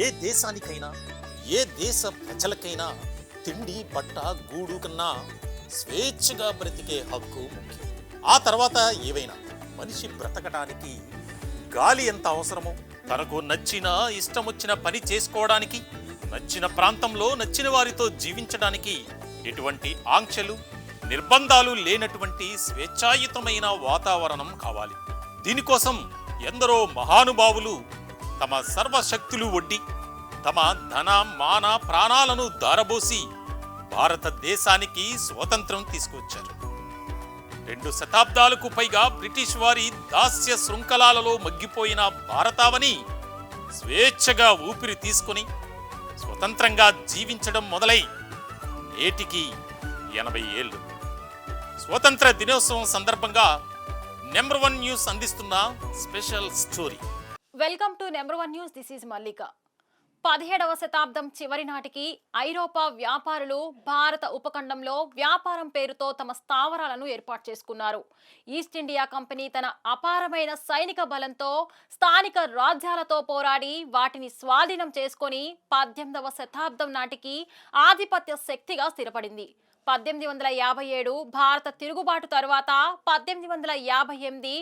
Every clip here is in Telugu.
ఏ దేశానికైనా ఏ దేశ ప్రజలకైనా తిండి బట్ట గూడు కన్నా స్వేచ్ఛగా బ్రతికే హక్కు ముఖ్యం. ఆ తర్వాత ఏవైనా మనిషి బ్రతకడానికి గాలి ఎంత అవసరమో, తనకు నచ్చిన ఇష్టం వచ్చిన పని చేసుకోవడానికి, నచ్చిన ప్రాంతంలో నచ్చిన వారితో జీవించడానికి ఎటువంటి ఆంక్షలు నిర్బంధాలు లేనటువంటి స్వేచ్ఛాయుతమైన వాతావరణం కావాలి. దీనికోసం ఎందరో మహానుభావులు తమ సర్వశక్తులు ఒడ్డి తమ ధన మాన ప్రాణాలను దారబోసి భారతదేశానికి స్వాతంత్రం తీసుకొచ్చారు. 2 శతాబ్దాలకు పైగా బ్రిటిష్ వారి దాస్య శృంఖలాలలో మగ్గిపోయిన భారతావని స్వేచ్ఛగా ఊపిరి తీసుకుని స్వతంత్రంగా జీవించడం మొదలై నేటికి 80 ఏళ్ళు. స్వతంత్ర దినోత్సవం సందర్భంగా నెంబర్ 1 న్యూస్ అందిస్తున్న special story. Welcome to number 1 news. This is Mallika. 17వ శతాబ్దం చివరి నాటికి ఐరోపా వ్యాపారులు భారత ఉపఖండంలో వ్యాపారం పేరుతో తమ స్థావరాలను ఏర్పాటు చేసుకున్నారు. ఈస్ట్ ఇండియా కంపెనీ తన అపారమైన సైనిక బలంతో స్థానిక రాజ్యాలతో పోరాడి వాటిని స్వాధీనం చేసుకొని 18వ శతాబ్దం నాటికి ఆధిపత్య శక్తిగా స్థిరపడింది. 1857 భారత తిరుగుబాటు తరువాత 1858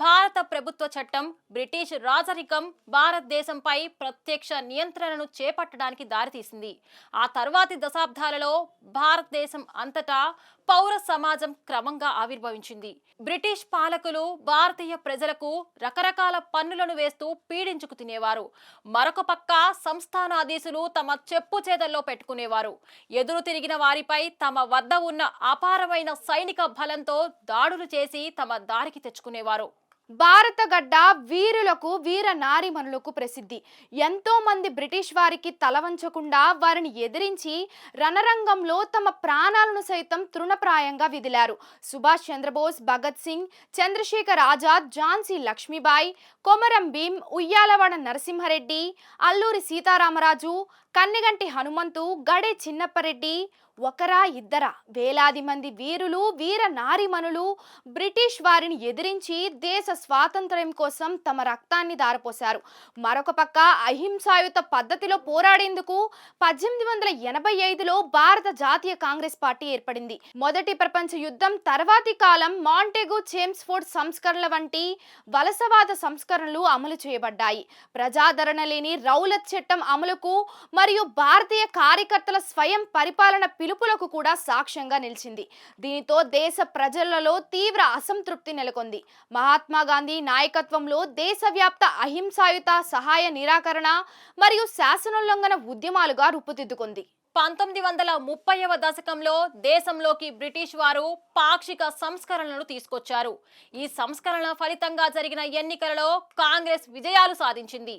భారత ప్రభుత్వ చట్టం బ్రిటిష్ రాజరికం భారతదేశంపై ప్రత్యక్ష నియంత్రణను చేపట్టడానికి దారితీసింది. ఆ తర్వాతి దశాబ్దాలలో భారతదేశం అంతటా పౌర సమాజం క్రమంగా ఆవిర్భవించింది. బ్రిటిష్ పాలకులు భారతీయ ప్రజలకు రకరకాల పన్నులను వేస్తూ పీడించుకు తినేవారు. మరొక పక్క సంస్థానాధీశులు తమ చెప్పు చేతల్లో పెట్టుకునేవారు. ఎదురు తిరిగిన వారిపై తమ వద్ద ఉన్న అపారమైన సైనిక బలంతో దాడులు చేసి తమ దారికి తెచ్చుకునేవారు. భారత గడ్డ వీరులకు వీర నారీమణులకు ప్రసిద్ధి. ఎంతో మంది బ్రిటిష్ వారికి తలవంచకుండా వారిని ఎదిరించి రణరంగంలో తమ ప్రాణాలను సైతం తృణప్రాయంగా విదిలారు. సుభాష్ చంద్రబోస్, భగత్ సింగ్, చంద్రశేఖర్ ఆజాద్, ఝాన్సీ లక్ష్మీబాయి, కొమరం భీం, ఉయ్యాలవాడ నరసింహారెడ్డి, అల్లూరి సీతారామరాజు, కన్నెగంటి హనుమంతు, గడే చిన్నప్పరెడ్డి ఒకరా ఇద్దరా వేలాది మంది వీరులు వీర నారీమణులు బ్రిటిష్ వారిని ఎదిరించి దేశ స్వాతంత్ర్యం కోసం తమ రక్తాన్ని దారపోశారు. మరొక పక్క అహింసాయుత పద్ధతిలో పోరాడేందుకు 1885లో భారత జాతీయ కాంగ్రెస్ పార్టీ ఏర్పడింది. మొదటి ప్రపంచ యుద్ధం తర్వాతి కాలం మాంటెగు, చేమ్స్ఫోర్డ్ సంస్కరణల వంటి వలసవాద సంస్కరణలు అమలు చేయబడ్డాయి. ప్రజాదరణ లేని రౌలత్ చట్టం అమలుకు మరియు భారతీయ కార్యకర్తల స్వయం పరిపాలన పిలుపులకు కూడా సాక్ష్యంగా నిలిచింది. దీనితో దేశ ప్రజలలో తీవ్ర అసంతృప్తి నెలకొంది. మహాత్మా గాంధీ నాయకత్వంలో దేశవ్యాప్త అహింసాయుత సహాయ నిరాకరణ మరియు శాసనోల్లంఘన ఉద్యమాలుగా రూపుదిద్దుకుంది. 1930వ దశకంలో దేశంలోకి బ్రిటిష్ వారు పాక్షిక సంస్కరణలను తీసుకొచ్చారు. ఈ సంస్కరణల ఫలితంగా జరిగిన ఎన్నికలలో కాంగ్రెస్ విజయాలు సాధించింది.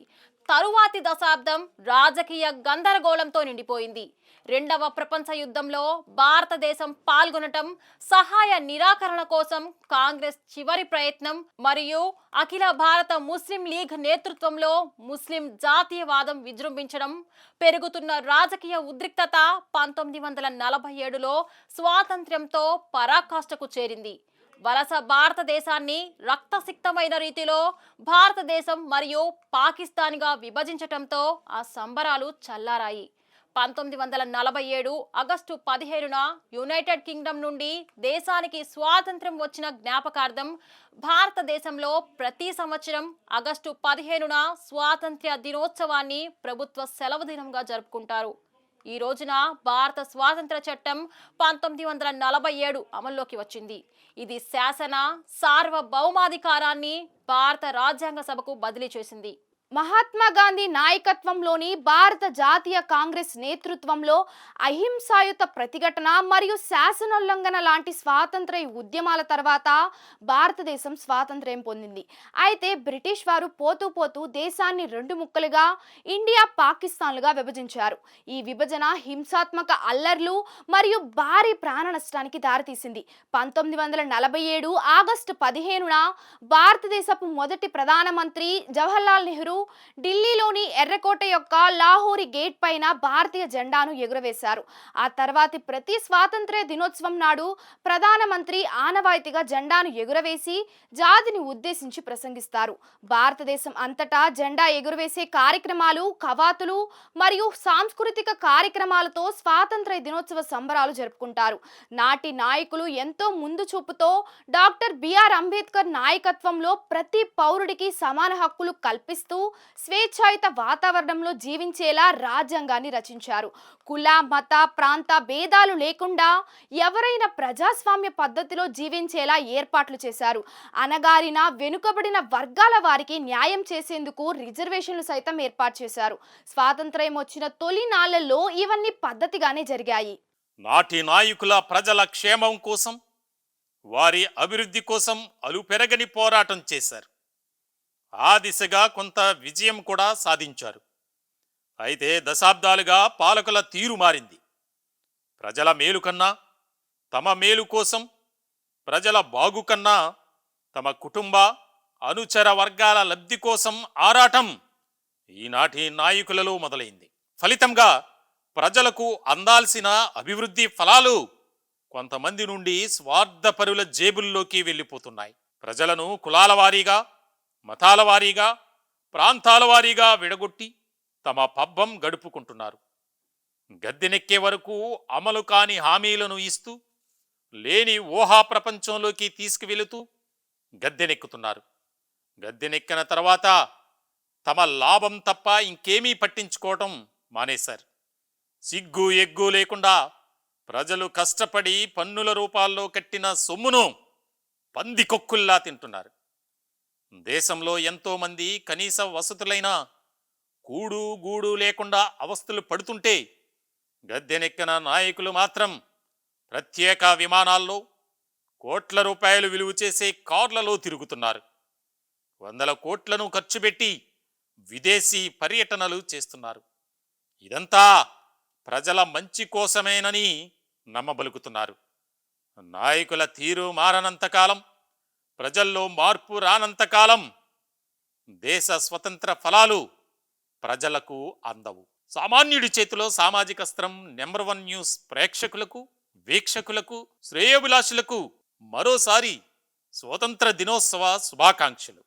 తరువాతి దశాబ్దం రాజకీయ గందరగోళంతో నిండిపోయింది. 2వ ప్రపంచ యుద్ధంలో భారతదేశం పాల్గొనటం, సహాయ నిరాకరణ కోసం కాంగ్రెస్ చివరి ప్రయత్నం మరియు అఖిల భారత ముస్లిం లీగ్ నేతృత్వంలో ముస్లిం జాతీయవాదం విజృంభించడం, పెరుగుతున్న రాజకీయ ఉద్రిక్తత 1947లో స్వాతంత్ర్యంతో పరాకాష్ఠకు చేరింది. వలస భారతదేశాన్ని రక్తసిక్తమైన రీతిలో భారతదేశం మరియు పాకిస్తాన్గా విభజించటంతో ఆ సంబరాలు చల్లారాయి. 1947 ఆగస్టు 15న యునైటెడ్ కింగ్డమ్ నుండి దేశానికి స్వాతంత్ర్యం వచ్చిన జ్ఞాపకార్థం భారతదేశంలో ప్రతి సంవత్సరం ఆగస్టు 15న స్వాతంత్ర్య దినోత్సవాన్ని ప్రభుత్వ సెలవు దినంగా జరుపుకుంటారు. ఈ రోజున భారత స్వాతంత్ర చట్టం 1947 అమల్లోకి వచ్చింది. ఇది శాసన సార్వభౌమాధికారాన్ని భారత రాజ్యాంగ సభకు బదిలీ చేసింది. మహాత్మా గాంధీ నాయకత్వంలోని భారత జాతీయ కాంగ్రెస్ నేతృత్వంలో అహింసాయుత ప్రతిఘటన మరియు శాసనోల్లంఘన లాంటి స్వాతంత్ర ఉద్యమాల తర్వాత భారతదేశం స్వాతంత్ర్యం పొందింది. అయితే బ్రిటిష్ వారు పోతూ పోతూ దేశాన్ని 2 ముక్కలుగా ఇండియా, పాకిస్తాన్లుగా విభజించారు. ఈ విభజన హింసాత్మక అల్లర్లు మరియు భారీ ప్రాణ నష్టానికి దారితీసింది. 1947 ఆగస్టు 15న భారతదేశపు మొదటి ప్రధానమంత్రి జవహర్లాల్ నెహ్రూ ఢిల్లీలోని ఎర్రకోట యొక్క లాహోరీ గేట్ పైన భారతీయ జెండాను ఎగురవేశారు. ఆ తర్వాతి ప్రతి స్వాతంత్ర్య దినోత్సవం నాడు ప్రధానమంత్రి ఆనవాయితీగా జెండాను ఎగురవేసి జాతిని ఉద్దేశించి ప్రసంగిస్తారు. భారతదేశం అంతటా జెండా ఎగురవేసే కార్యక్రమాలు, కవాతులు మరియు సాంస్కృతిక కార్యక్రమాలతో స్వాతంత్ర్య దినోత్సవ సంబరాలు జరుపుకుంటారు. నాటి నాయకులు ఎంతో ముందు చూపుతో డాక్టర్ బిఆర్ అంబేద్కర్ నాయకత్వంలో ప్రతి పౌరుడికి సమాన హక్కులు కల్పిస్తూ స్వేచ్ఛాయుత వాతావరణంలో జీవించేలా రాజ్యాంగాన్ని రచించారు. కుల, మత, ప్రాంత భేదాలు లేకుండా ఎవరైనా ప్రజాస్వామ్య పద్ధతిలో జీవించేలా ఏర్పాట్లు చేశారు. అనగారిన, వెనుకబడిన వర్గాల వారికి న్యాయం చేసేందుకు రిజర్వేషన్లు సైతం ఏర్పాటు చేశారు. స్వాతంత్ర్యం వచ్చిన తొలి నాళ్లలో ఇవన్నీ పద్ధతిగానే జరిగాయి. నాటి నాయకుల ప్రజల క్షేమం కోసం, వారి అభివృద్ధి కోసం అలుపెరగని పోరాటం చేశారు. ఆ దిశగా కొంత విజయం కూడా సాధించారు. అయితే దశాబ్దాలుగా పాలకుల తీరు మారింది. ప్రజల మేలు కన్నా తమ మేలు కోసం, ప్రజల బాగు కన్నా తమ కుటుంబ అనుచర వర్గాల లబ్ధి కోసం ఆరాటం ఈనాటి నాయకులలో మొదలైంది. ఫలితంగా ప్రజలకు అందాల్సిన అభివృద్ధి ఫలాలు కొంతమంది నుండి స్వార్థపరుల జేబుల్లోకి వెళ్ళిపోతున్నాయి. ప్రజలను కులాల వారీగా, మతాల వారీగా, ప్రాంతాల వారీగా విడగొట్టి తమ పబ్బం గడుపుకుంటున్నారు. గద్దెనెక్కే వరకు అమలు కాని హామీలను ఇస్తూ లేని ఊహా ప్రపంచంలోకి తీసుకువెళుతూ గద్దెనెక్కుతున్నారు. గద్దెనెక్కిన తర్వాత తమ లాభం తప్ప ఇంకేమీ పట్టించుకోవటం మానేశారు. సిగ్గు ఎగ్గు లేకుండా ప్రజలు కష్టపడి పన్నుల రూపాల్లో కట్టిన సొమ్మును పందికొక్కుల్లా తింటున్నారు. దేశంలో ఎంతోమంది కనీస వసతులైన కూడు గూడు లేకుండా అవస్థలు పడుతుంటే గద్దెనెక్కిన నాయకులు మాత్రం ప్రత్యేక విమానాల్లో, కోట్ల రూపాయలు విలువ చేసే కార్లలో తిరుగుతున్నారు. 100 కోట్లను ఖర్చు పెట్టి విదేశీ పర్యటనలు చేస్తున్నారు. ఇదంతా ప్రజల మంచి కోసమేనని నమ్మబలుకుతున్నారు. నాయకుల తీరు మారనంతకాలం, ప్రజల్లో మార్పు రానంతకాలం దేశ స్వతంత్ర ఫలాలు ప్రజలకు అందవు. సామాన్యుడి చేతిలో సామాజిక అస్త్రం నెంబర్ 1 న్యూస్ ప్రేక్షకులకు, వీక్షకులకు, శ్రేయోభిలాషులకు మరోసారి స్వతంత్ర దినోత్సవ శుభాకాంక్షలు.